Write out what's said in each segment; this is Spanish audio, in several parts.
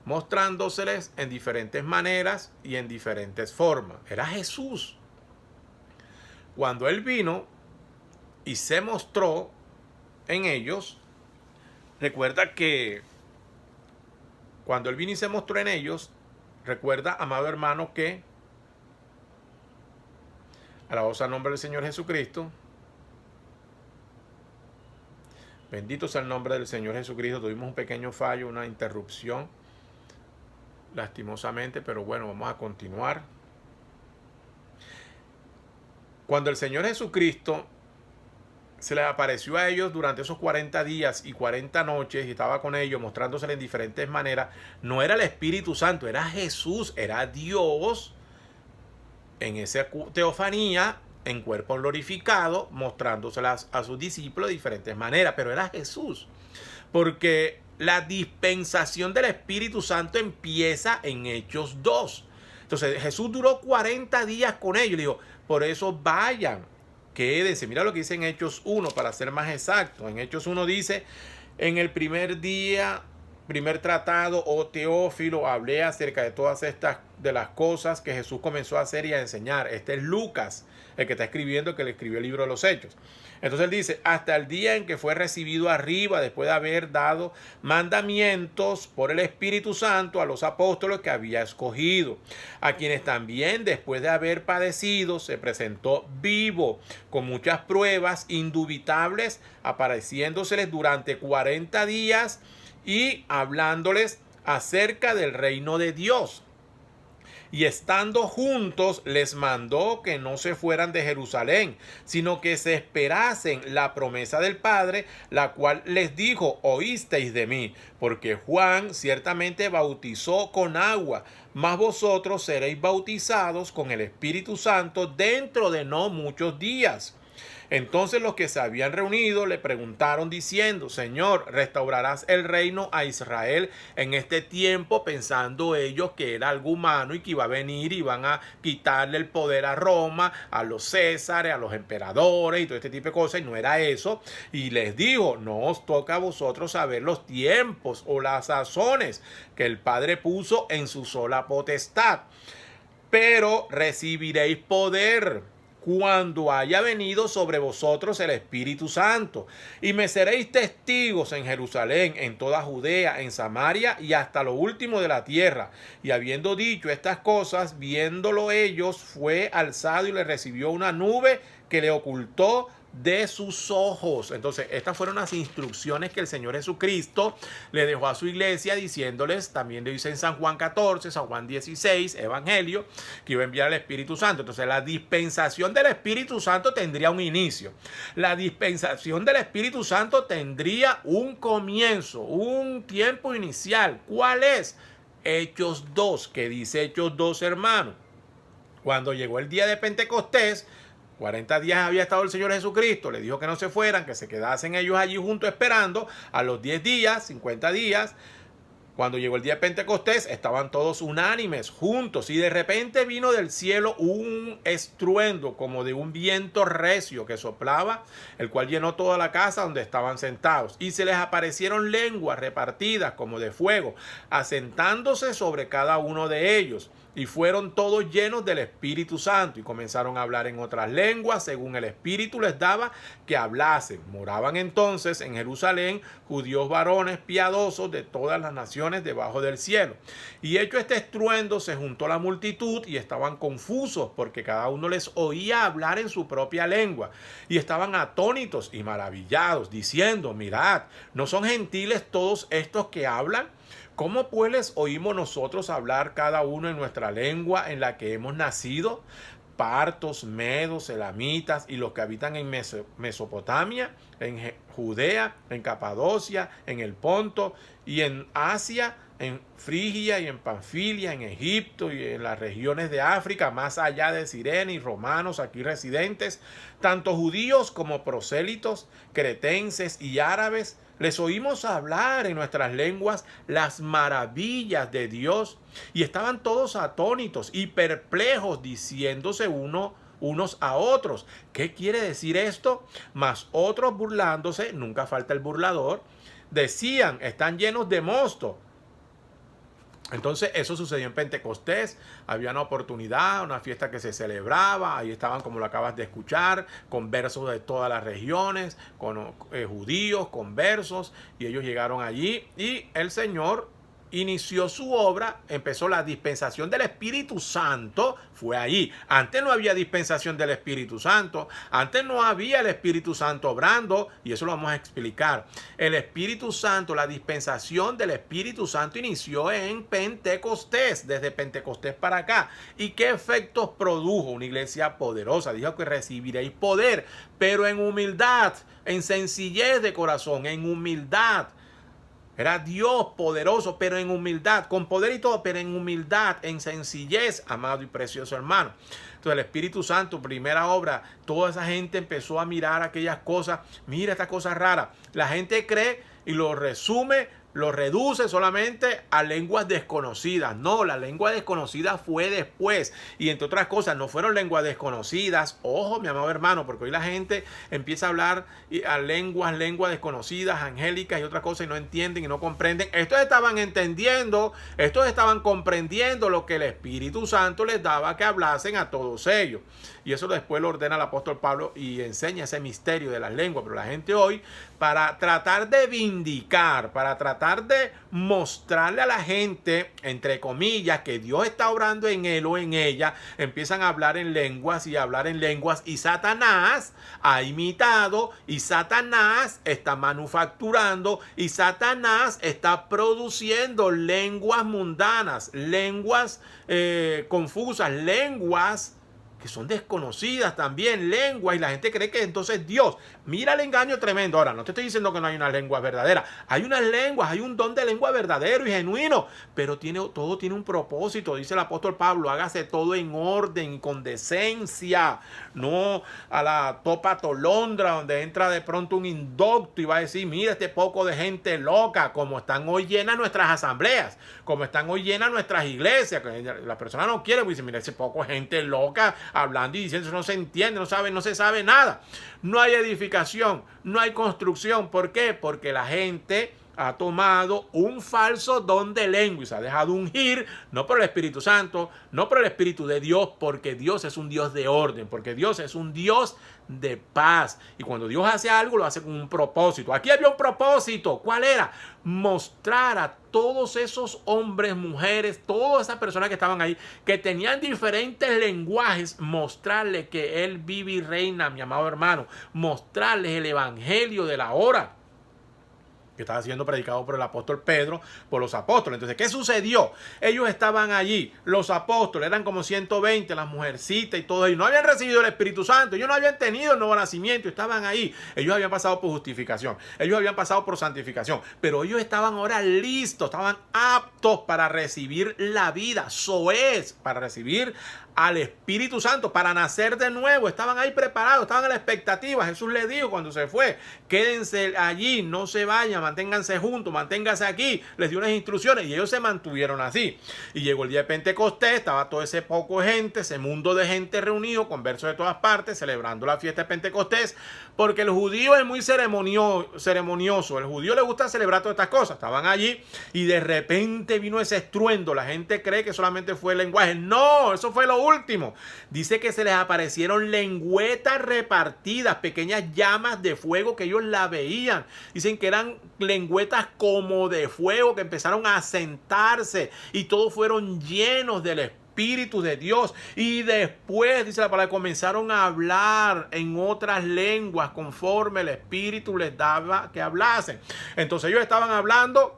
mostrándoseles en diferentes maneras y en diferentes formas. Era Jesús. Cuando Él vino y se mostró en ellos, recuerda que cuando Él vino y se mostró en ellos, recuerda, amado hermano, que alabados al nombre del Señor Jesucristo. Bendito sea el nombre del Señor Jesucristo. Tuvimos un pequeño fallo, una interrupción, lastimosamente, pero bueno, vamos a continuar. Cuando el Señor Jesucristo se les apareció a ellos durante esos 40 días y 40 noches y estaba con ellos mostrándosele en diferentes maneras, no era el Espíritu Santo, era Jesús, era Dios en esa teofanía, en cuerpo glorificado, mostrándoselas a sus discípulos de diferentes maneras, pero era Jesús, porque la dispensación del Espíritu Santo empieza en Hechos 2. Entonces Jesús duró 40 días con ellos, le dijo, por eso vayan, quédense. Mira lo que dice en Hechos 1, para ser más exacto. En Hechos 1 dice, en el primer día, primer tratado, oh Teófilo, hablé acerca de todas estas, de las cosas que Jesús comenzó a hacer y a enseñar. Este es Lucas, el que está escribiendo, el que le escribió el libro de los Hechos. Entonces él dice, hasta el día en que fue recibido arriba, después de haber dado mandamientos por el Espíritu Santo a los apóstoles que había escogido, a quienes también después de haber padecido se presentó vivo, con muchas pruebas indubitables, apareciéndoseles durante 40 días y hablándoles acerca del reino de Dios. Y estando juntos les mandó que no se fueran de Jerusalén, sino que se esperasen la promesa del Padre, la cual les dijo, oísteis de mí, porque Juan ciertamente bautizó con agua, mas vosotros seréis bautizados con el Espíritu Santo dentro de no muchos días. Entonces los que se habían reunido le preguntaron diciendo, Señor, ¿restaurarás el reino a Israel en este tiempo? Pensando ellos que era algo humano y que iba a venir y iban a quitarle el poder a Roma, a los Césares, a los emperadores y todo este tipo de cosas, y no era eso. Y les dijo, no os toca a vosotros saber los tiempos o las sazones que el Padre puso en su sola potestad, pero recibiréis poder cuando haya venido sobre vosotros el Espíritu Santo, y me seréis testigos en Jerusalén, en toda Judea, en Samaria y hasta lo último de la tierra. Y habiendo dicho estas cosas, viéndolo ellos, fue alzado y le recibió una nube que le ocultó de sus ojos. Entonces estas fueron las instrucciones que el Señor Jesucristo le dejó a su iglesia, diciéndoles, también le dice en San Juan 14, San Juan 16, Evangelio, que iba a enviar al Espíritu Santo. Entonces la dispensación del Espíritu Santo tendría un inicio, la dispensación del Espíritu Santo tendría un comienzo, un tiempo inicial. ¿Cuál es? Hechos 2, que dice Hechos 2, hermano, cuando llegó el día de Pentecostés, 40 días había estado el Señor Jesucristo, le dijo que no se fueran, que se quedasen ellos allí juntos esperando. A los 10 días, 50 días, cuando llegó el día de Pentecostés, estaban todos unánimes, juntos, y de repente vino del cielo un estruendo como de un viento recio que soplaba, el cual llenó toda la casa donde estaban sentados, y se les aparecieron lenguas repartidas como de fuego, asentándose sobre cada uno de ellos. Y fueron todos llenos del Espíritu Santo y comenzaron a hablar en otras lenguas según el Espíritu les daba que hablasen. Moraban entonces en Jerusalén judíos varones piadosos de todas las naciones debajo del cielo. Y hecho este estruendo se juntó la multitud y estaban confusos porque cada uno les oía hablar en su propia lengua. Y estaban atónitos y maravillados diciendo, mirad, ¿no son gentiles todos estos que hablan? ¿Cómo pues les oímos nosotros hablar cada uno en nuestra lengua en la que hemos nacido? Partos, medos, elamitas y los que habitan en Mesopotamia, en Judea, en Capadocia, en el Ponto y en Asia, en Frigia y en Panfilia, en Egipto y en las regiones de África, más allá de Cirene y romanos aquí residentes, tanto judíos como prosélitos, cretenses y árabes, les oímos hablar en nuestras lenguas las maravillas de Dios, y estaban todos atónitos y perplejos, diciéndose unos a otros, ¿qué quiere decir esto? Mas otros burlándose, nunca falta el burlador, decían, están llenos de mosto. Entonces eso sucedió en Pentecostés, había una oportunidad, una fiesta que se celebraba, ahí estaban, como lo acabas de escuchar, conversos de todas las regiones, con judíos, conversos, y ellos llegaron allí y el Señor inició su obra, empezó la dispensación del Espíritu Santo, fue allí. Antes no había dispensación del Espíritu Santo, antes no había el Espíritu Santo obrando, y eso lo vamos a explicar. El Espíritu Santo, la dispensación del Espíritu Santo inició en Pentecostés, desde Pentecostés para acá. ¿Y qué efectos produjo? Una iglesia poderosa. Dijo que recibiréis poder, pero en humildad, en sencillez de corazón, en humildad. Era Dios poderoso, pero en humildad, con poder y todo, pero en humildad, en sencillez, amado y precioso hermano. Entonces el Espíritu Santo, primera obra, toda esa gente empezó a mirar aquellas cosas. Mira esta cosa rara. La gente cree y lo resume, lo reduce solamente a lenguas desconocidas. No, la lengua desconocida fue después. Y entre otras cosas, no fueron lenguas desconocidas. Ojo, mi amado hermano, porque hoy la gente empieza a hablar a lenguas desconocidas, angélicas y otras cosas, y no entienden y no comprenden. Estos estaban entendiendo, estos estaban comprendiendo lo que el Espíritu Santo les daba que hablasen a todos ellos. Y eso después lo ordena el apóstol Pablo y enseña ese misterio de las lenguas. Pero la gente hoy, para tratar de vindicar, para tratar de mostrarle a la gente, entre comillas, que Dios está obrando en él o en ella, empiezan a hablar en lenguas y a hablar en lenguas, y Satanás ha imitado, y Satanás está manufacturando, y Satanás está produciendo lenguas mundanas, lenguas confusas, lenguas que son desconocidas también, lenguas, y la gente cree que entonces Dios, mira el engaño tremendo. Ahora, no te estoy diciendo que no hay una lengua verdadera, hay unas lenguas, hay un don de lengua verdadero y genuino, pero todo tiene un propósito. Dice el apóstol Pablo, hágase todo en orden y con decencia, no a la topa tolondra donde entra de pronto un indocto y va a decir, mira este poco de gente loca, como están hoy llenas nuestras asambleas, como están hoy llenas nuestras iglesias, que la persona no quiere, pues dice, mira ese poco de gente loca hablando y diciendo, no se entiende, no se sabe nada. No hay edificación, no hay construcción. ¿Por qué? Porque la gente ha tomado un falso don de lengua y se ha dejado ungir, no por el Espíritu Santo, no por el Espíritu de Dios, porque Dios es un Dios de orden, porque Dios es un Dios de paz. Y cuando Dios hace algo, lo hace con un propósito. Aquí había un propósito. ¿Cuál era? Mostrar a todos esos hombres, mujeres, todas esas personas que estaban ahí, que tenían diferentes lenguajes, mostrarles que Él vive y reina, mi amado hermano. Mostrarles el evangelio de la hora que estaba siendo predicado por el apóstol Pedro, por los apóstoles. Entonces, ¿qué sucedió? Ellos estaban allí, los apóstoles, eran como 120, las mujercitas y todo ellos. No habían recibido el Espíritu Santo, ellos no habían tenido el nuevo nacimiento, estaban ahí. Ellos habían pasado por justificación, ellos habían pasado por santificación, pero ellos estaban ahora listos, estaban aptos para recibir la vida, soez, para recibir al Espíritu Santo, para nacer de nuevo. Estaban ahí preparados, estaban a la expectativa. Jesús les dijo cuando se fue, quédense allí, no se vayan, manténganse juntos, manténganse aquí. Les dio unas instrucciones y ellos se mantuvieron así. Y llegó el día de Pentecostés, estaba todo ese poco de gente, ese mundo de gente reunido, conversos de todas partes, celebrando la fiesta de Pentecostés, porque el judío es muy ceremonioso. El judío le gusta celebrar todas estas cosas. Estaban allí y de repente vino ese estruendo. La gente cree que solamente fue el lenguaje. No, eso fue lo último. Dice que se les aparecieron lengüetas repartidas, pequeñas llamas de fuego que ellos la veían. Dicen que eran lengüetas como de fuego que empezaron a sentarse y todos fueron llenos del Espíritu de Dios. Y después, dice la palabra, comenzaron a hablar en otras lenguas conforme el Espíritu les daba que hablasen. Entonces ellos estaban hablando,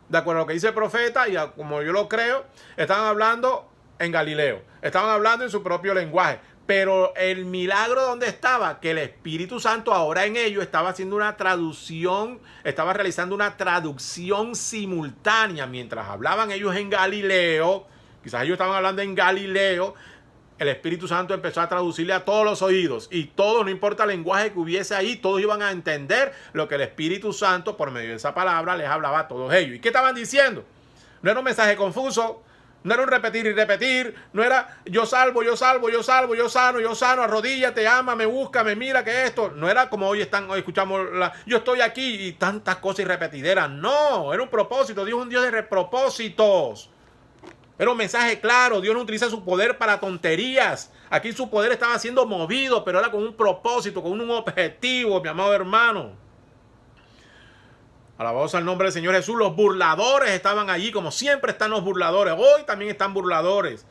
de acuerdo a lo que dice el profeta y como yo lo creo, estaban hablando en Galileo, estaban hablando en su propio lenguaje. Pero el milagro, ¿dónde estaba? Que el Espíritu Santo ahora en ellos estaba haciendo una traducción, estaba realizando una traducción simultánea. Mientras hablaban ellos en Galileo, quizás ellos estaban hablando en Galileo, el Espíritu Santo empezó a traducirle a todos los oídos. Y todos, no importa el lenguaje que hubiese ahí, todos iban a entender lo que el Espíritu Santo, por medio de esa palabra, les hablaba a todos ellos. ¿Y qué estaban diciendo? No era un mensaje confuso. No era un repetir y repetir. No era yo salvo, yo salvo, yo salvo, yo sano, arrodíllate, ama, me busca, me mira, que esto. No era como hoy escuchamos yo estoy aquí y tantas cosas y repetideras. No, era un propósito. Dios es un Dios de propósitos. Era un mensaje claro. Dios no utiliza su poder para tonterías. Aquí su poder estaba siendo movido, pero era con un propósito, con un objetivo, mi amado hermano. Alabados al nombre del Señor Jesús. Los burladores estaban allí, como siempre están los burladores. Hoy también están burladores.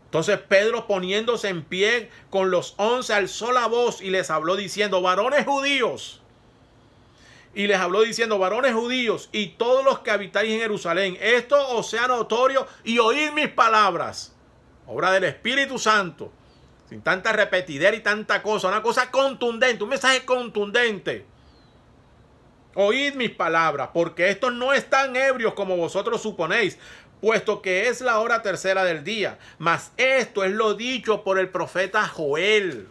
Entonces Pedro, poniéndose en pie con los 11, alzó la voz y les habló diciendo: varones judíos. Y les habló diciendo: varones judíos y todos los que habitáis en Jerusalén, esto os sea notorio y oíd mis palabras. Obra del Espíritu Santo. Sin tanta repetidera y tanta cosa. Una cosa contundente, un mensaje contundente. Oíd mis palabras, porque estos no están ebrios como vosotros suponéis, puesto que es la hora tercera del día. Mas esto es lo dicho por el profeta Joel.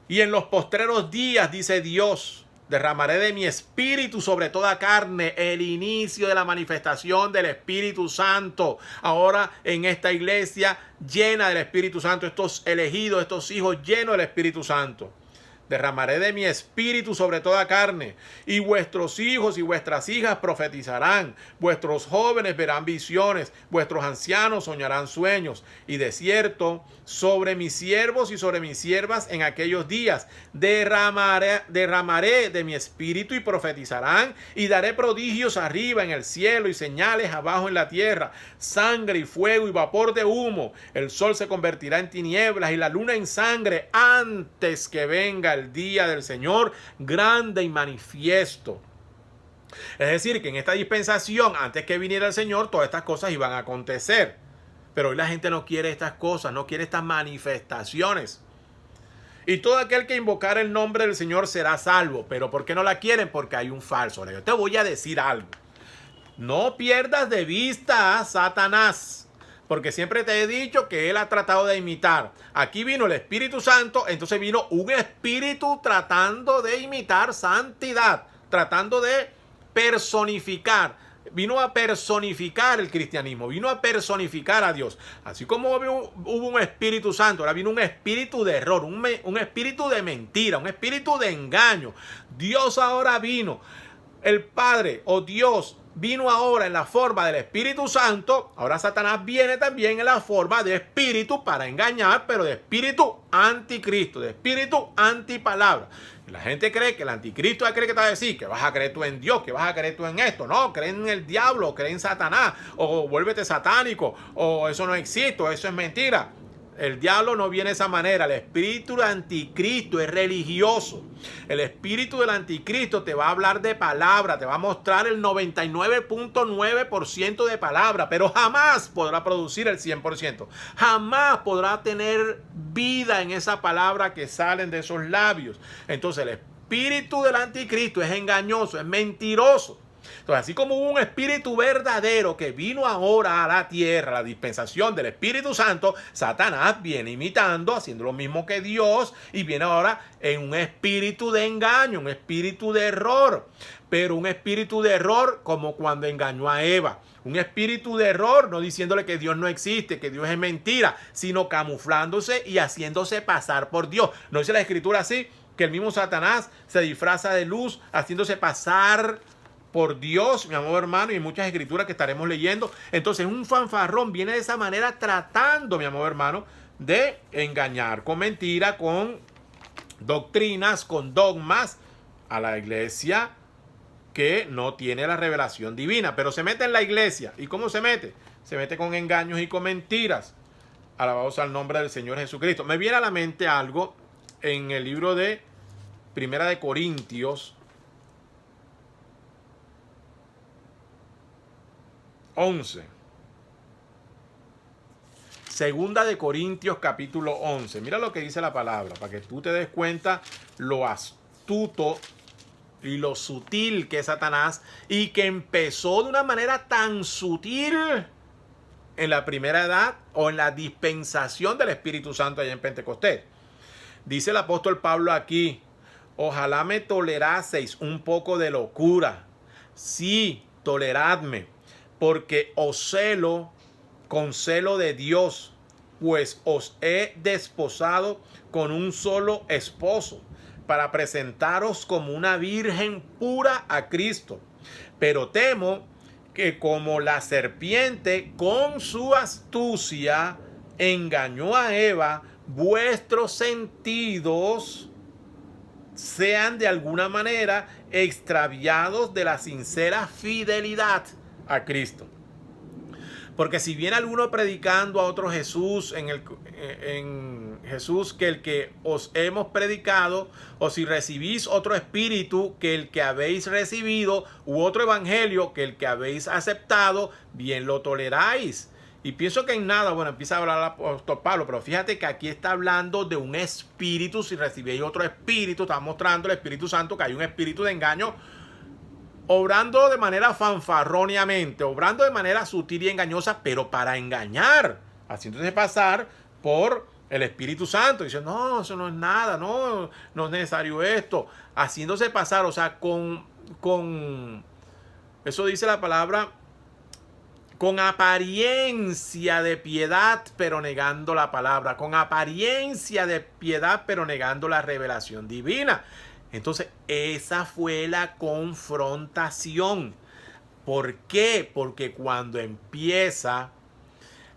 Y en los postreros días, dice Dios, derramaré de mi espíritu sobre toda carne, el inicio de la manifestación del Espíritu Santo. Ahora en esta iglesia llena del Espíritu Santo, estos elegidos, estos hijos llenos del Espíritu Santo. Derramaré de mi espíritu sobre toda carne, y vuestros hijos y vuestras hijas profetizarán, vuestros jóvenes verán visiones, vuestros ancianos soñarán sueños, y de cierto, sobre mis siervos y sobre mis siervas en aquellos días derramaré de mi espíritu y profetizarán, y daré prodigios arriba en el cielo y señales abajo en la tierra, sangre y fuego y vapor de humo. El sol se convertirá en tinieblas y la luna en sangre antes que venga el día del Señor grande y manifiesto. Es decir, que en esta dispensación, antes que viniera el Señor, todas estas cosas iban a acontecer. Pero hoy la gente no quiere estas cosas, no quiere estas manifestaciones. Y todo aquel que invocar el nombre del Señor será salvo. ¿Pero por qué no la quieren? Porque hay un falso. Ahora, yo te voy a decir algo. No pierdas de vista a Satanás. Porque siempre te he dicho que él ha tratado de imitar. Aquí vino el Espíritu Santo, entonces vino un espíritu tratando de imitar santidad, tratando de personificar. Vino a personificar el cristianismo, vino a personificar a Dios. Así como hubo un Espíritu Santo, ahora vino un espíritu de error, un espíritu de mentira, un espíritu de engaño. Dios ahora vino, el Padre o Dios vino ahora en la forma del Espíritu Santo. Ahora Satanás viene también en la forma de espíritu para engañar, pero de espíritu anticristo, de espíritu antipalabra. La gente cree que el anticristo cree que te va a decir que vas a creer tú en Dios, que vas a creer tú en esto. No, cree en el diablo, cree en Satanás, o vuélvete satánico, o eso no existe, o eso es mentira. El diablo no viene de esa manera. El espíritu del anticristo es religioso. El espíritu del anticristo te va a hablar de palabra, te va a mostrar el 99.9% de palabra, pero jamás podrá producir el 100%. Jamás podrá tener vida en esa palabra que salen de esos labios. Entonces el espíritu del anticristo es engañoso, es mentiroso. Entonces, así como hubo un espíritu verdadero que vino ahora a la tierra, la dispensación del Espíritu Santo, Satanás viene imitando, haciendo lo mismo que Dios, y viene ahora en un espíritu de engaño, un espíritu de error. Pero un espíritu de error como cuando engañó a Eva. Un espíritu de error, no diciéndole que Dios no existe, que Dios es mentira, sino camuflándose y haciéndose pasar por Dios. ¿No dice la Escritura así? Que el mismo Satanás se disfraza de luz, haciéndose pasar por Dios, mi amado hermano, y en muchas escrituras que estaremos leyendo. Entonces un fanfarrón viene de esa manera tratando, mi amado hermano, de engañar con mentira, con doctrinas, con dogmas a la iglesia que no tiene la revelación divina, pero se mete en la iglesia. ¿Y cómo se mete? Se mete con engaños y con mentiras. Alabados al nombre del Señor Jesucristo. Me viene a la mente algo en el libro de Primera de Corintios 11. Segunda de Corintios capítulo 11. Mira lo que dice la palabra, para que tú te des cuenta lo astuto y lo sutil que es Satanás, y que empezó de una manera tan sutil en la primera edad o en la dispensación del Espíritu Santo allá en Pentecostés. Dice el apóstol Pablo aquí: ojalá me toleraseis un poco de locura. Sí, toleradme, porque os celo con celo de Dios, pues os he desposado con un solo esposo, para presentaros como una virgen pura a Cristo. Pero temo que como la serpiente con su astucia engañó a Eva, vuestros sentidos sean de alguna manera extraviados de la sincera fidelidad a Cristo. Porque si viene alguno predicando a otro Jesús, en Jesús que el que os hemos predicado, o si recibís otro espíritu que el que habéis recibido, u otro evangelio que el que habéis aceptado, bien lo toleráis. Y pienso que en nada, bueno, empieza a hablar el apóstol Pablo, pero fíjate que aquí está hablando de un espíritu. Si recibéis otro espíritu, está mostrando el Espíritu Santo que hay un espíritu de engaño, obrando de manera fanfarróneamente, obrando de manera sutil y engañosa, pero para engañar, haciéndose pasar por el Espíritu Santo. Dice, no, eso no es nada, no es necesario esto. Haciéndose pasar, o sea, con eso dice la palabra, con apariencia de piedad, pero negando la palabra, con apariencia de piedad, pero negando la revelación divina. Entonces, esa fue la confrontación. ¿Por qué? Porque cuando empieza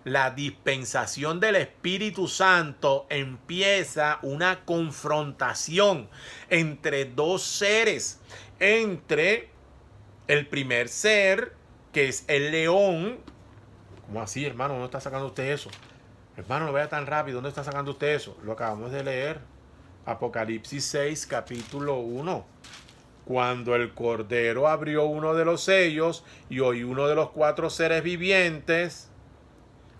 la dispensación del Espíritu Santo, empieza una confrontación entre dos seres. Entre el primer ser, que es el león. ¿Cómo así, hermano? ¿Dónde está sacando usted eso? Hermano, no vaya tan rápido. ¿Dónde está sacando usted eso? Lo acabamos de leer. Apocalipsis 6, capítulo 1. Cuando el Cordero abrió uno de los sellos y oí uno de los cuatro seres vivientes,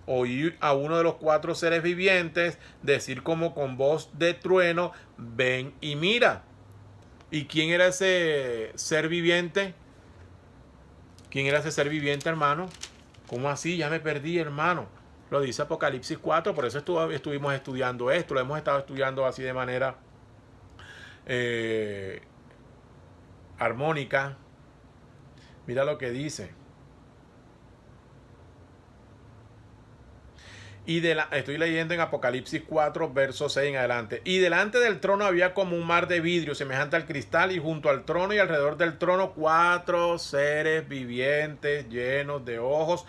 oí a uno de los cuatro seres vivientes decir como con voz de trueno, ven y mira. ¿Y quién era ese ser viviente? ¿Quién era ese ser viviente, hermano? ¿Cómo así? Ya me perdí, hermano. Lo dice Apocalipsis 4, por eso estuvimos estudiando esto, lo hemos estado estudiando así de manera armónica. Mira lo que dice. Estoy leyendo en Apocalipsis 4, verso 6 en adelante. Y delante del trono había como un mar de vidrio semejante al cristal, y junto al trono y alrededor del trono 4 seres vivientes llenos de ojos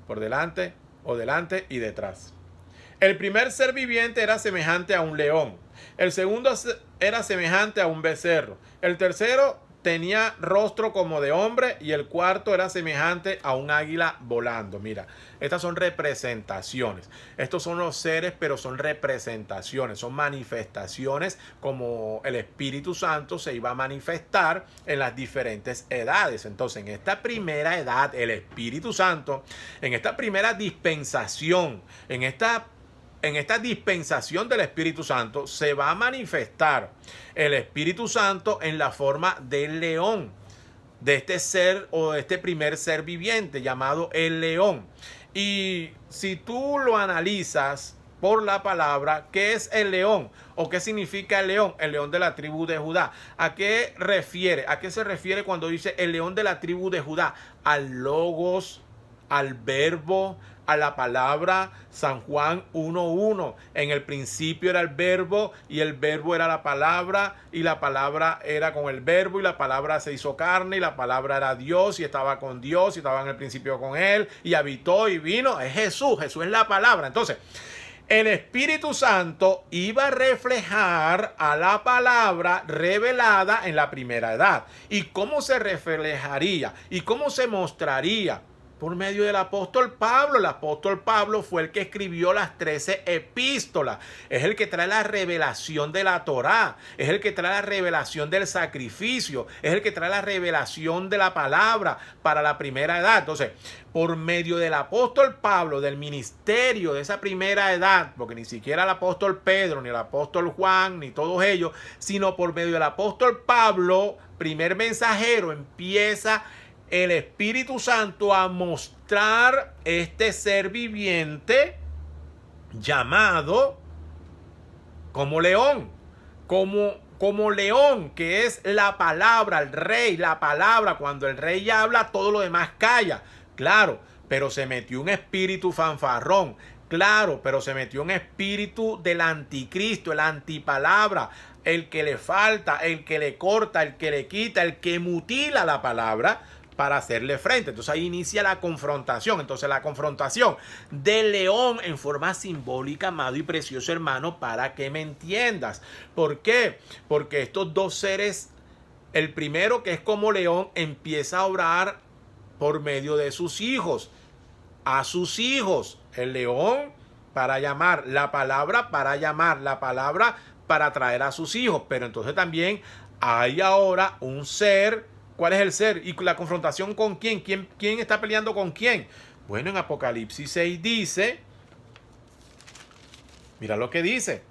por delante y detrás. El primer ser viviente era semejante a un león. El segundo era semejante a un becerro. El tercero tenía rostro como de hombre, y el cuarto era semejante a un águila volando. Mira, estas son representaciones. Estos son los seres, pero son representaciones, son manifestaciones como el Espíritu Santo se iba a manifestar en las diferentes edades. Entonces, en esta primera edad, el Espíritu Santo, en esta primera dispensación, en esta dispensación del Espíritu Santo, se va a manifestar el Espíritu Santo en la forma del león, de este ser o de este primer ser viviente llamado el león. Y si tú lo analizas por la palabra, ¿qué es el león? ¿O qué significa el león? El león de la tribu de Judá. ¿A qué refiere? ¿A qué se refiere cuando dice el león de la tribu de Judá? Al logos, al verbo, a la palabra. San Juan 1:1. En el principio era el verbo, y el verbo era la palabra, y la palabra era con el verbo, y la palabra se hizo carne, y la palabra era Dios, y estaba con Dios, y estaba en el principio con él, y habitó y vino. Es Jesús. Jesús es la palabra. Entonces, el Espíritu Santo iba a reflejar a la palabra revelada en la primera edad. ¿Y cómo se reflejaría? ¿Y cómo se mostraría? Por medio del apóstol Pablo. El apóstol Pablo fue el que escribió las 13 epístolas. Es el que trae la revelación de la Torá. Es el que trae la revelación del sacrificio. Es el que trae la revelación de la palabra para la primera edad. Entonces, por medio del apóstol Pablo, del ministerio de esa primera edad, porque ni siquiera el apóstol Pedro, ni el apóstol Juan, ni todos ellos, sino por medio del apóstol Pablo, primer mensajero, empieza el Espíritu Santo a mostrar este ser viviente llamado como león, como león, que es la palabra, el rey, la palabra. Cuando el rey habla, todo lo demás calla. Claro, pero se metió un espíritu fanfarrón. Claro, pero se metió un espíritu del anticristo, el antipalabra, el que le falta, el que le corta, el que le quita, el que mutila la palabra para hacerle frente. Entonces ahí inicia la confrontación. Entonces la confrontación del león en forma simbólica, amado y precioso hermano, para que me entiendas. ¿Por qué? Porque estos dos seres, el primero que es como león, empieza a obrar por medio de sus hijos. A sus hijos, el león para llamar, la palabra para llamar, la palabra para traer a sus hijos. Pero entonces también hay ahora un ser. ¿Cuál es el ser? ¿Y la confrontación con quién? ¿Quién está peleando con quién? Bueno, en Apocalipsis 6 dice, mira lo que dice: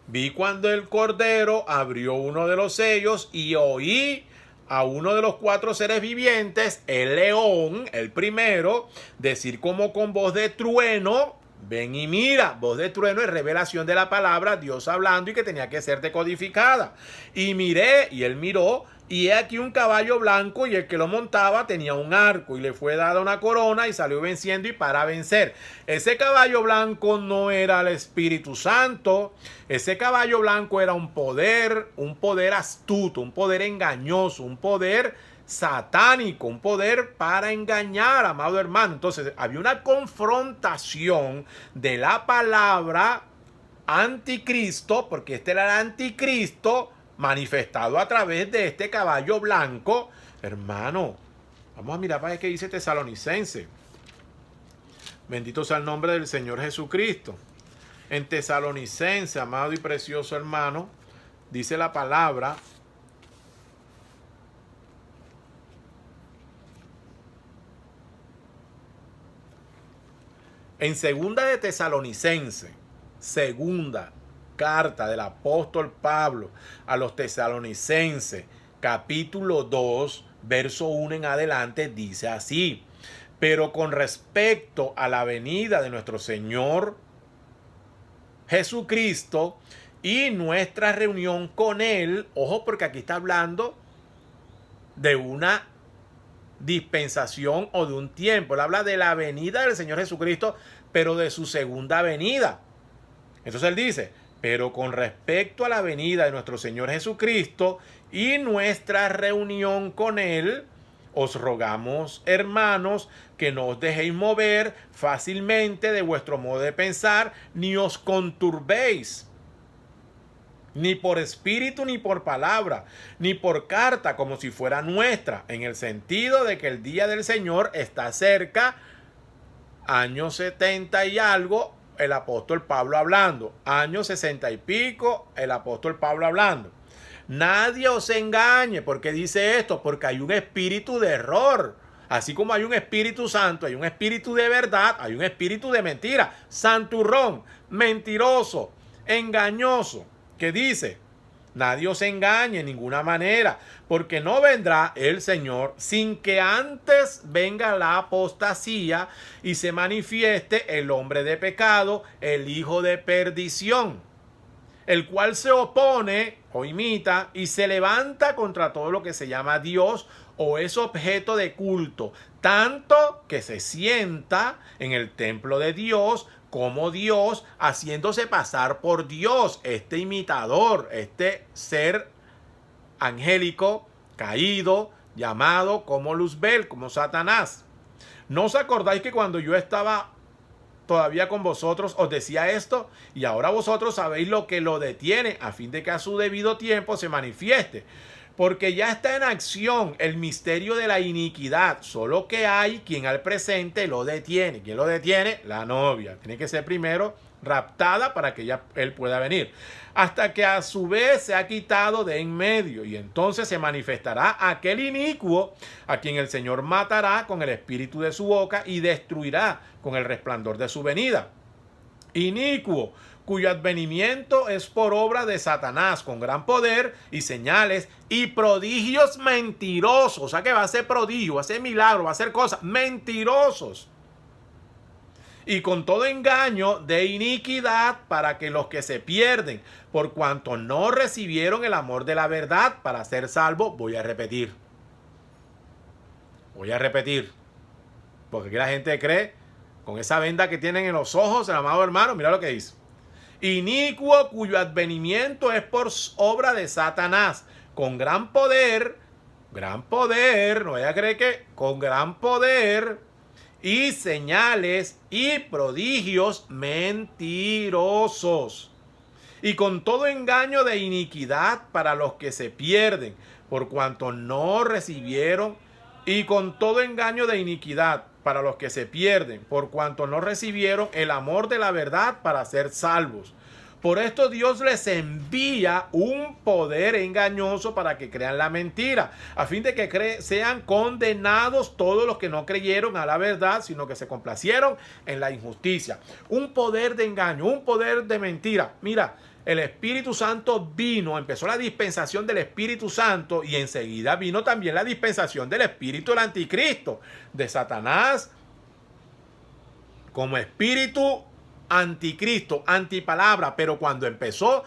vi cuando el Cordero abrió uno de los sellos y oí a uno de los cuatro seres vivientes, el león, el primero, decir como con voz de trueno: ven y mira. Voz de trueno es revelación de la palabra, Dios hablando, y que tenía que ser decodificada. Y miré, y él miró, y he aquí un caballo blanco, y el que lo montaba tenía un arco, y le fue dada una corona, y salió venciendo y para vencer. Ese caballo blanco no era el Espíritu Santo. Ese caballo blanco era un poder astuto, un poder engañoso, un poder satánico, un poder para engañar, amado hermano. Entonces había una confrontación de la palabra anticristo, porque este era el anticristo manifestado a través de este caballo blanco. Hermano, vamos a mirar para qué dice Tesalonicense. Bendito sea el nombre del Señor Jesucristo. En Tesalonicense, amado y precioso hermano, dice la palabra: en segunda de Tesalonicense, segunda carta del apóstol Pablo a los tesalonicenses, capítulo 2, verso 1 en adelante, dice así: pero con respecto a la venida de nuestro Señor Jesucristo y nuestra reunión con Él, ojo, porque aquí está hablando de una dispensación o de un tiempo. Él habla de la venida del Señor Jesucristo, pero de su segunda venida. Entonces él dice: pero con respecto a la venida de nuestro Señor Jesucristo y nuestra reunión con Él, os rogamos, hermanos, que no os dejéis mover fácilmente de vuestro modo de pensar, ni os conturbéis, ni por espíritu, ni por palabra, ni por carta, como si fuera nuestra, en el sentido de que el día del Señor está cerca. Años 70 y algo, el apóstol Pablo hablando. Años 60 y pico, el apóstol Pablo hablando. Nadie os engañe. ¿Por qué dice esto? Porque hay un espíritu de error. Así como hay un Espíritu Santo, hay un espíritu de verdad, hay un espíritu de mentira. Santurrón, mentiroso, engañoso. ¿Qué dice? Nadie os engañe en ninguna manera, porque no vendrá el Señor sin que antes venga la apostasía y se manifieste el hombre de pecado, el hijo de perdición, el cual se opone o imita y se levanta contra todo lo que se llama Dios o es objeto de culto, tanto que se sienta en el templo de Dios como Dios, haciéndose pasar por Dios. Este imitador, este ser angélico caído, llamado como Luzbel, como Satanás. ¿No os acordáis que cuando yo estaba todavía con vosotros os decía esto? Y ahora vosotros sabéis lo que lo detiene, a fin de que a su debido tiempo se manifieste. Porque ya está en acción el misterio de la iniquidad, solo que hay quien al presente lo detiene. ¿Quién lo detiene? La novia. Tiene que ser primero raptada para que él pueda venir. Hasta que a su vez se ha quitado de en medio. Y entonces se manifestará aquel inicuo a quien el Señor matará con el espíritu de su boca y destruirá con el resplandor de su venida. Inicuo, cuyo advenimiento es por obra de Satanás, con gran poder y señales y prodigios mentirosos. O sea que va a ser prodigio, va a ser milagro, va a ser cosas mentirosos. Y con todo engaño de iniquidad, para que los que se pierden, por cuanto no recibieron el amor de la verdad para ser salvos. Voy a repetir. Porque aquí la gente cree, con esa venda que tienen en los ojos, el amado hermano, mira lo que dice. Inicuo cuyo advenimiento es por obra de Satanás, con gran poder, no vaya a creer que con gran poder y señales y prodigios mentirosos, y con todo engaño de iniquidad para los que se pierden, por cuanto no recibieron, y con todo engaño de iniquidad para los que se pierden, por cuanto no recibieron el amor de la verdad para ser salvos. Por esto Dios les envía un poder engañoso para que crean la mentira, a fin de que sean condenados todos los que no creyeron a la verdad, sino que se complacieron en la injusticia. Un poder de engaño, un poder de mentira. Mira, el Espíritu Santo vino, empezó la dispensación del Espíritu Santo y enseguida vino también la dispensación del Espíritu del Anticristo, de Satanás como espíritu anticristo, antipalabra, pero cuando empezó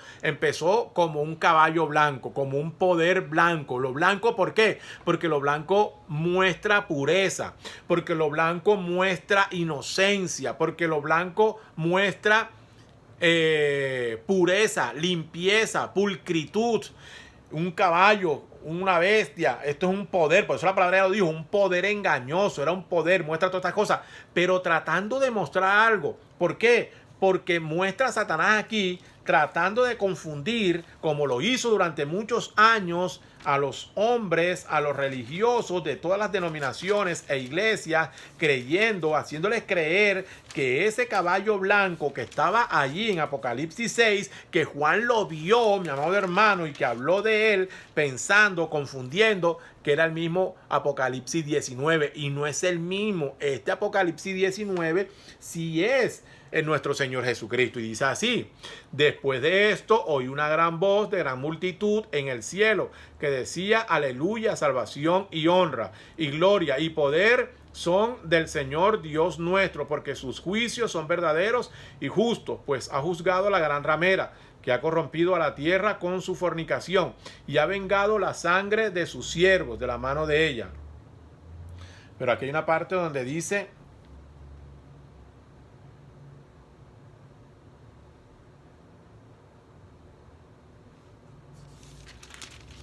como un caballo blanco, como un poder blanco. Lo blanco, ¿por qué? Porque lo blanco muestra pureza, porque lo blanco muestra inocencia, porque lo blanco muestra pureza, limpieza, pulcritud. Un caballo, una bestia, esto es un poder, por eso la palabra lo dijo, un poder engañoso, era un poder, muestra todas estas cosas, pero tratando de mostrar algo. ¿Por qué? Porque muestra a Satanás aquí tratando de confundir, como lo hizo durante muchos años, a los hombres, a los religiosos de todas las denominaciones e iglesias, creyendo, haciéndoles creer que ese caballo blanco que estaba allí en Apocalipsis 6, que Juan lo vio, mi amado hermano, y que habló de él, pensando, confundiendo, que era el mismo Apocalipsis 19, y no es el mismo. Este Apocalipsis 19 sí es en nuestro Señor Jesucristo, y dice así: después de esto oí una gran voz de gran multitud en el cielo que decía: aleluya, salvación y honra y gloria y poder son del Señor Dios nuestro, porque sus juicios son verdaderos y justos, pues ha juzgado a la gran ramera que ha corrompido a la tierra con su fornicación y ha vengado la sangre de sus siervos de la mano de ella. Pero aquí hay una parte donde dice: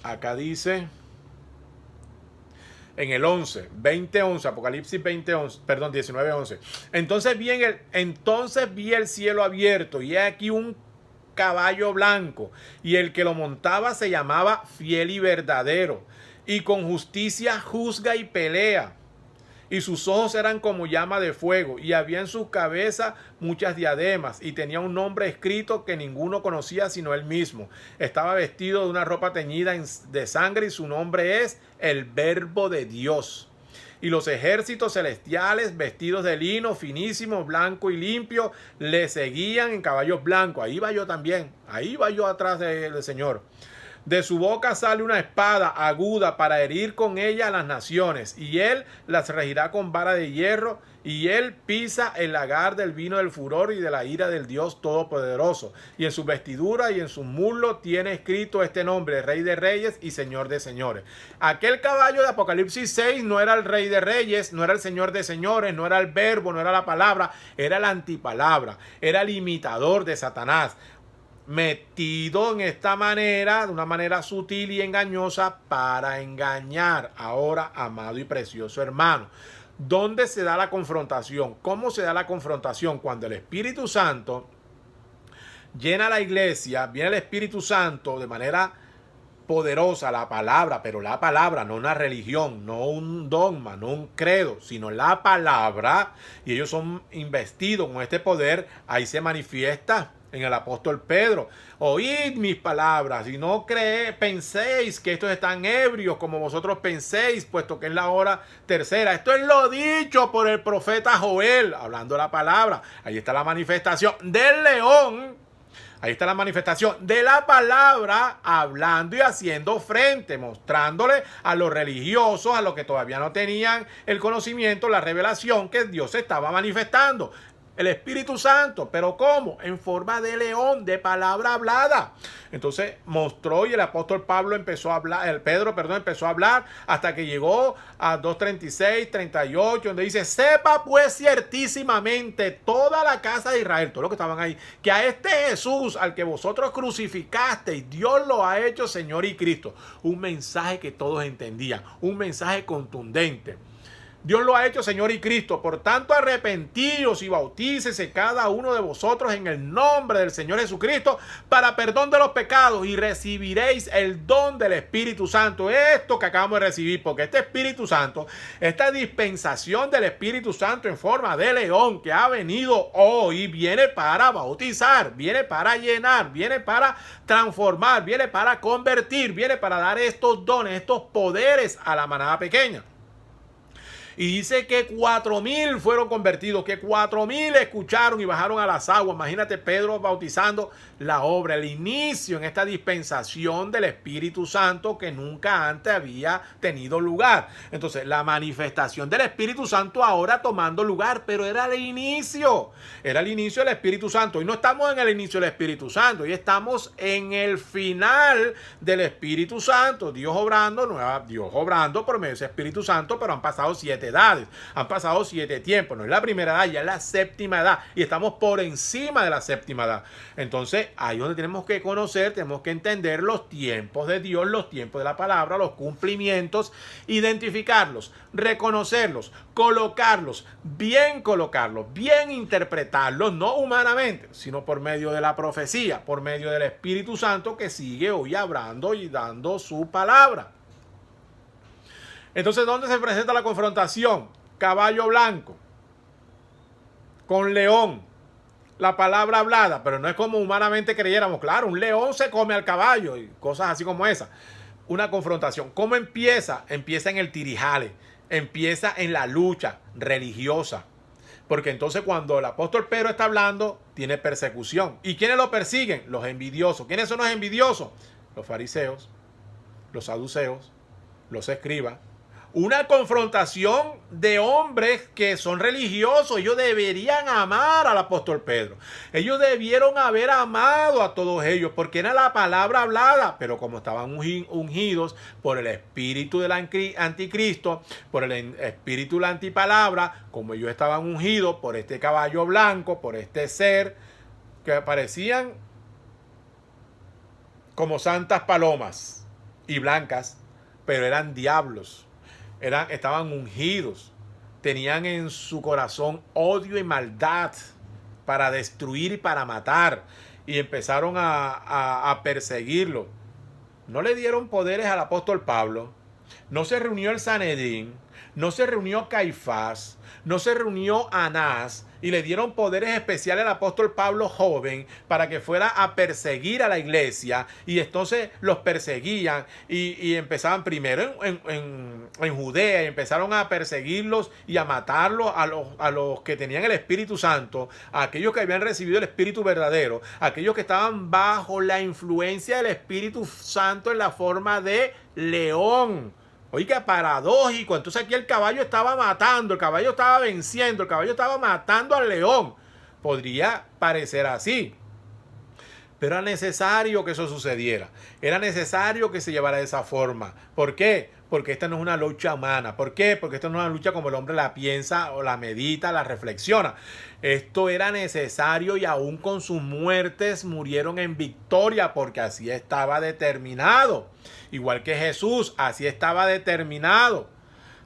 acá dice en el 20:11, Apocalipsis 20:11, perdón, 19:11. Entonces vi el cielo abierto y he aquí un caballo blanco, y el que lo montaba se llamaba Fiel y Verdadero, y con justicia juzga y pelea. Y sus ojos eran como llama de fuego, y había en su cabeza muchas diademas, y tenía un nombre escrito que ninguno conocía sino él mismo. Estaba vestido de una ropa teñida de sangre, y su nombre es el Verbo de Dios. Y los ejércitos celestiales, vestidos de lino finísimo, blanco y limpio, le seguían en caballos blancos. Ahí va yo también, ahí va yo atrás del Señor. De su boca sale una espada aguda para herir con ella a las naciones, y él las regirá con vara de hierro, y él pisa el lagar del vino del furor y de la ira del Dios Todopoderoso. Y en su vestidura y en su muslo tiene escrito este nombre: Rey de Reyes y Señor de Señores. Aquel caballo de Apocalipsis 6 no era el Rey de Reyes, no era el Señor de Señores, no era el Verbo, no era la palabra, era la antipalabra, era el imitador de Satanás, metido en esta manera, de una manera sutil y engañosa, para engañar. Ahora, amado y precioso hermano, ¿dónde se da la confrontación? ¿Cómo se da la confrontación? Cuando el Espíritu Santo llena la iglesia, viene el Espíritu Santo de manera poderosa, la palabra, pero la palabra, no una religión, no un dogma, no un credo, sino la palabra, y ellos son investidos con este poder. Ahí se manifiesta en el apóstol Pedro: oíd mis palabras y no penséis que estos están ebrios como vosotros penséis, puesto que es la hora tercera. Esto es lo dicho por el profeta Joel, hablando la palabra. Ahí está la manifestación del león. Ahí está la manifestación de la palabra, hablando y haciendo frente, mostrándole a los religiosos, a los que todavía no tenían el conocimiento, la revelación que Dios estaba manifestando. el Espíritu Santo. ¿Pero cómo? En forma de león, de palabra hablada. Entonces mostró, y el apóstol Pablo empezó a hablar, empezó a hablar hasta que llegó a 2:36, 38, donde dice: sepa pues ciertísimamente toda la casa de Israel, todos los que estaban ahí, que a este Jesús al que vosotros crucificasteis, Dios lo ha hecho Señor y Cristo. Un mensaje que todos entendían, un mensaje contundente. Dios lo ha hecho Señor y Cristo. Por tanto, arrepentíos y bautícese cada uno de vosotros en el nombre del Señor Jesucristo para perdón de los pecados, y recibiréis el don del Espíritu Santo. Esto que acabamos de recibir, porque este Espíritu Santo, esta dispensación del Espíritu Santo en forma de león que ha venido hoy, viene para bautizar, viene para llenar, viene para transformar, viene para convertir, viene para dar estos dones, estos poderes a la manada pequeña. Y dice que 4,000 fueron convertidos, que 4,000 escucharon y bajaron a las aguas. Imagínate Pedro bautizando, la obra, el inicio en esta dispensación del Espíritu Santo que nunca antes había tenido lugar. Entonces, la manifestación del Espíritu Santo ahora tomando lugar, pero era el inicio del Espíritu Santo. Hoy no estamos en el inicio del Espíritu Santo, hoy estamos en el final del Espíritu Santo. Dios obrando por medio de ese Espíritu Santo, pero han pasado 7 edades, han pasado 7 tiempos. No es la primera edad, ya es la séptima edad, y estamos por encima de la séptima edad. Entonces, ahí es donde tenemos que conocer, tenemos que entender los tiempos de Dios, los tiempos de la palabra, los cumplimientos, identificarlos, reconocerlos, colocarlos, bien interpretarlos, no humanamente, sino por medio de la profecía, por medio del Espíritu Santo que sigue hoy hablando y dando su palabra. Entonces, ¿dónde se presenta la confrontación? Caballo blanco con león. La palabra hablada, pero no es como humanamente creyéramos. Claro, un león se come al caballo y cosas así como esa. Una confrontación. ¿Cómo empieza? Empieza en el tirijale, empieza en la lucha religiosa. Porque entonces cuando el apóstol Pedro está hablando, tiene persecución. ¿Y quiénes lo persiguen? Los envidiosos. ¿Quiénes son los envidiosos? Los fariseos, los saduceos, los escribas. Una confrontación de hombres que son religiosos. Ellos deberían amar al apóstol Pedro. Ellos debieron haber amado a todos ellos porque era la palabra hablada. Pero como estaban ungidos por el espíritu del anticristo, por el espíritu de la antipalabra, como ellos estaban ungidos por este caballo blanco, por este ser que parecían como santas palomas y blancas, pero eran diablos. Estaban ungidos, tenían en su corazón odio y maldad para destruir y para matar, y empezaron a perseguirlo. No le dieron poderes al apóstol Pablo, no se reunió el Sanedrín, no se reunió Caifás, no se reunió Anás, y le dieron poderes especiales al apóstol Pablo joven para que fuera a perseguir a la iglesia. Y entonces los perseguían y empezaban primero en Judea, y empezaron a perseguirlos y a matarlos a los que tenían el Espíritu Santo, a aquellos que habían recibido el Espíritu verdadero, a aquellos que estaban bajo la influencia del Espíritu Santo en la forma de león. Oiga, paradójico. Entonces aquí el caballo estaba matando, el caballo estaba venciendo, el caballo estaba matando al león. Podría parecer así, pero era necesario que eso sucediera. Era necesario que se llevara de esa forma. ¿Por qué? Porque esta no es una lucha humana. ¿Por qué? Porque esta no es una lucha como el hombre la piensa o la medita, la reflexiona. Esto era necesario, y aún con sus muertes murieron en victoria, porque así estaba determinado. Igual que Jesús, así estaba determinado.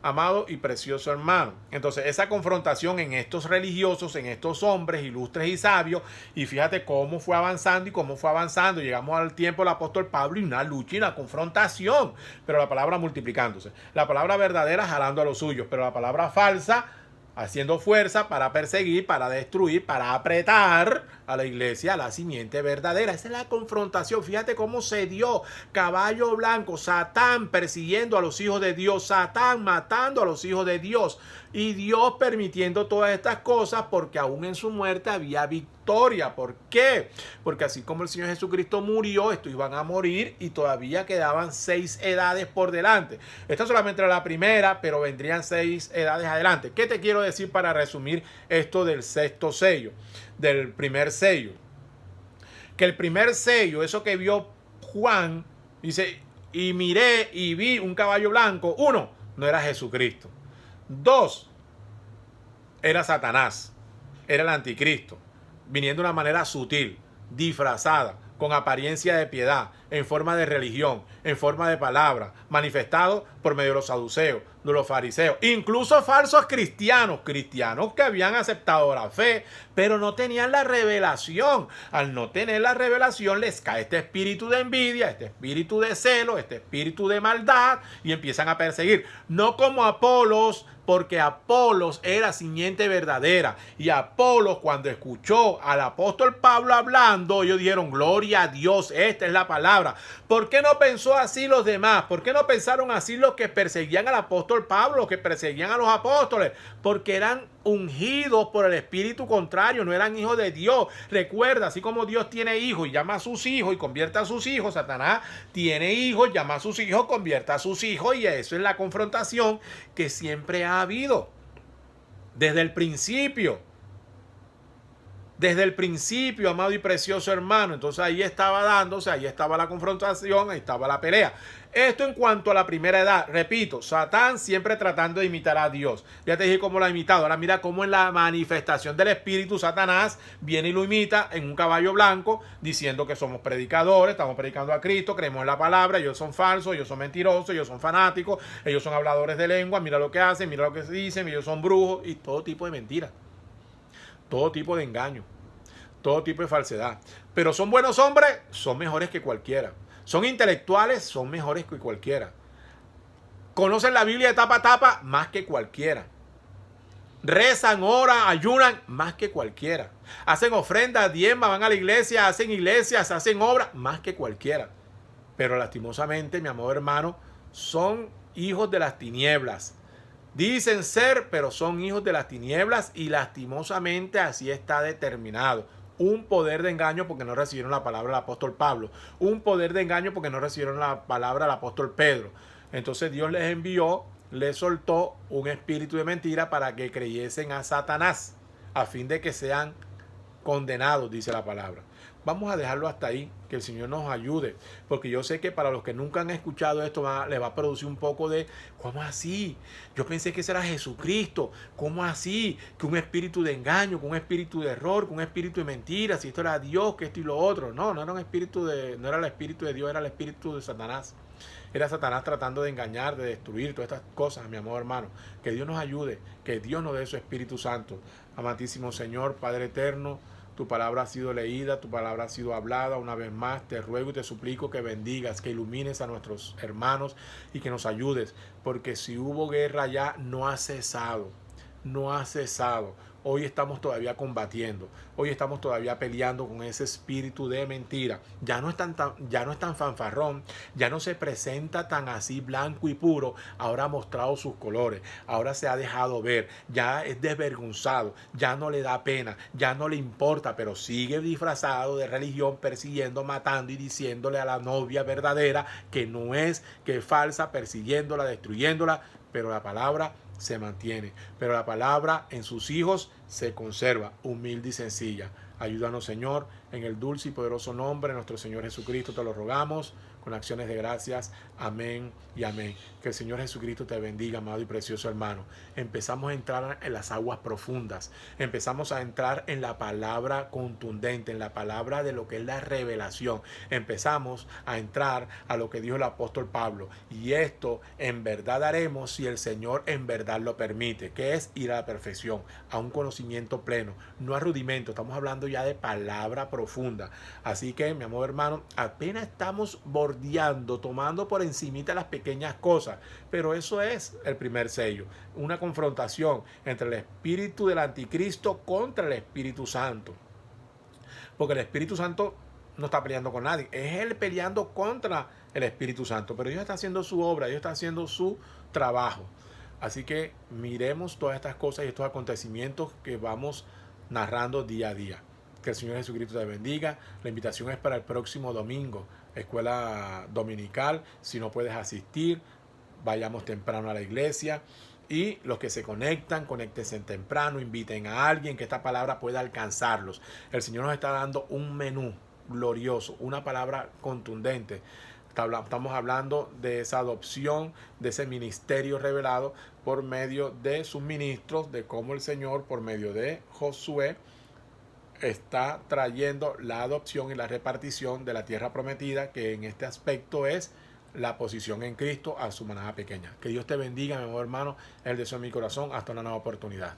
Amado y precioso hermano. Entonces, esa confrontación en estos religiosos, en estos hombres ilustres y sabios, y fíjate cómo fue avanzando y cómo fue avanzando. Llegamos al tiempo del apóstol Pablo y una lucha y una confrontación, pero la palabra multiplicándose. La palabra verdadera jalando a los suyos, pero la palabra falsa haciendo fuerza para perseguir, para destruir, para apretar a la iglesia, a la simiente verdadera. Esa es la confrontación. Fíjate cómo se dio. Caballo blanco, Satán persiguiendo a los hijos de Dios, Satán matando a los hijos de Dios. Y Dios permitiendo todas estas cosas porque aún en su muerte había victoria. ¿Por qué? Porque así como el Señor Jesucristo murió, estos iban a morir y todavía quedaban 6 edades por delante. Esta solamente era la primera, pero vendrían 6 edades adelante. ¿Qué te quiero decir para resumir esto del sexto sello? Del primer sello. Que el primer sello, eso que vio Juan, dice, y miré y vi un caballo blanco. 1, no era Jesucristo. 2, era Satanás, era el anticristo, viniendo de una manera sutil, disfrazada, con apariencia de piedad, en forma de religión, en forma de palabra, manifestado por medio de los saduceos, de los fariseos, incluso falsos cristianos, cristianos que habían aceptado la fe, pero no tenían la revelación. Al no tener la revelación les cae este espíritu de envidia, este espíritu de celo, este espíritu de maldad y empiezan a perseguir. No como Apolos, porque Apolos era simiente verdadera. Y Apolos, cuando escuchó al apóstol Pablo hablando, ellos dijeron, gloria a Dios, esta es la palabra. ¿Por qué no pensó así los demás? ¿Por qué no pensaron así los que perseguían al apóstol Pablo, los que perseguían a los apóstoles? Porque eran ungidos por el espíritu contrario, no eran hijos de Dios. Recuerda, así como Dios tiene hijos y llama a sus hijos y convierte a sus hijos, Satanás tiene hijos, llama a sus hijos, convierte a sus hijos, y eso es la confrontación que siempre ha habido desde el principio. Desde el principio, amado y precioso hermano. Entonces ahí estaba dándose, ahí estaba la confrontación, ahí estaba la pelea. Esto en cuanto a la primera edad. Repito, Satán siempre tratando de imitar a Dios. Ya te dije cómo lo ha imitado. Ahora mira cómo en la manifestación del Espíritu, Satanás viene y lo imita en un caballo blanco, diciendo que somos predicadores, estamos predicando a Cristo, creemos en la palabra, ellos son falsos, ellos son mentirosos, ellos son fanáticos, ellos son habladores de lengua, mira lo que hacen, mira lo que dicen, ellos son brujos y todo tipo de mentiras. Todo tipo de engaño, todo tipo de falsedad. Pero son buenos hombres, son mejores que cualquiera. Son intelectuales, son mejores que cualquiera. Conocen la Biblia de tapa a tapa, más que cualquiera. Rezan, oran, ayunan, más que cualquiera. Hacen ofrendas, diezmas, van a la iglesia, hacen iglesias, hacen obras, más que cualquiera. Pero lastimosamente, mi amado hermano, son hijos de las tinieblas. Dicen ser, pero son hijos de las tinieblas y lastimosamente así está determinado. Un poder de engaño porque no recibieron la palabra del apóstol Pablo. Un poder de engaño porque no recibieron la palabra del apóstol Pedro. Entonces Dios les envió, les soltó un espíritu de mentira para que creyesen a Satanás, a fin de que sean condenados, dice la palabra. Vamos a dejarlo hasta ahí, que el Señor nos ayude, porque yo sé que para los que nunca han escuchado esto les va a producir un poco de, ¿cómo así? Yo pensé que ese era Jesucristo, ¿cómo así? Que un espíritu de engaño, que un espíritu de error, que un espíritu de mentira, si esto era Dios, que esto y lo otro. No, no era un espíritu no era el espíritu de Dios, era el espíritu de Satanás. Era Satanás tratando de engañar, de destruir todas estas cosas, mi amado hermano. Que Dios nos ayude, que Dios nos dé su Espíritu Santo. Amantísimo Señor, Padre eterno, tu palabra ha sido leída, tu palabra ha sido hablada. Una vez más te ruego y te suplico que bendigas, que ilumines a nuestros hermanos y que nos ayudes, porque si hubo guerra ya no ha cesado, no ha cesado. Hoy estamos todavía combatiendo, hoy estamos todavía peleando con ese espíritu de mentira. Ya no es tan fanfarrón, ya no se presenta tan así blanco y puro. Ahora ha mostrado sus colores, ahora se ha dejado ver, ya es desvergonzado, ya no le da pena, ya no le importa, pero sigue disfrazado de religión, persiguiendo, matando y diciéndole a la novia verdadera que no es, que es falsa, persiguiéndola, destruyéndola, pero la palabra se mantiene, pero la palabra en sus hijos se conserva, humilde y sencilla. Ayúdanos, Señor, en el dulce y poderoso nombre de nuestro Señor Jesucristo te lo rogamos, con acciones de gracias. Amén y amén. Que el Señor Jesucristo te bendiga, amado y precioso hermano. Empezamos a entrar en las aguas profundas. Empezamos a entrar en la palabra contundente, en la palabra de lo que es la revelación. Empezamos a entrar a lo que dijo el apóstol Pablo. Y esto en verdad haremos si el Señor en verdad lo permite, que es ir a la perfección, a un conocimiento pleno, no a rudimento. Estamos hablando ya de palabra profunda. Así que, mi amado hermano, apenas estamos bordeando, tomando por encimita las pequeñas cosas, pero eso es el primer sello, una confrontación entre el espíritu del anticristo contra el Espíritu Santo, porque el Espíritu Santo no está peleando con nadie, es él peleando contra el Espíritu Santo, pero Dios está haciendo su obra, Dios está haciendo su trabajo. Así que miremos todas estas cosas y estos acontecimientos que vamos narrando día a día. Que el Señor Jesucristo te bendiga. La invitación es para el próximo domingo, escuela dominical. Si no puedes asistir, vayamos temprano a la iglesia. Y los que se conectan, conéctense temprano, inviten a alguien que esta palabra pueda alcanzarlos. El Señor nos está dando un menú glorioso, una palabra contundente. Estamos hablando de esa adopción, de ese ministerio revelado por medio de sus ministros, de cómo el Señor, por medio de Josué, está trayendo la adopción y la repartición de la tierra prometida, que en este aspecto es la posición en Cristo a su manada pequeña. Que Dios te bendiga, mi amor hermano, el deseo de mi corazón. Hasta una nueva oportunidad.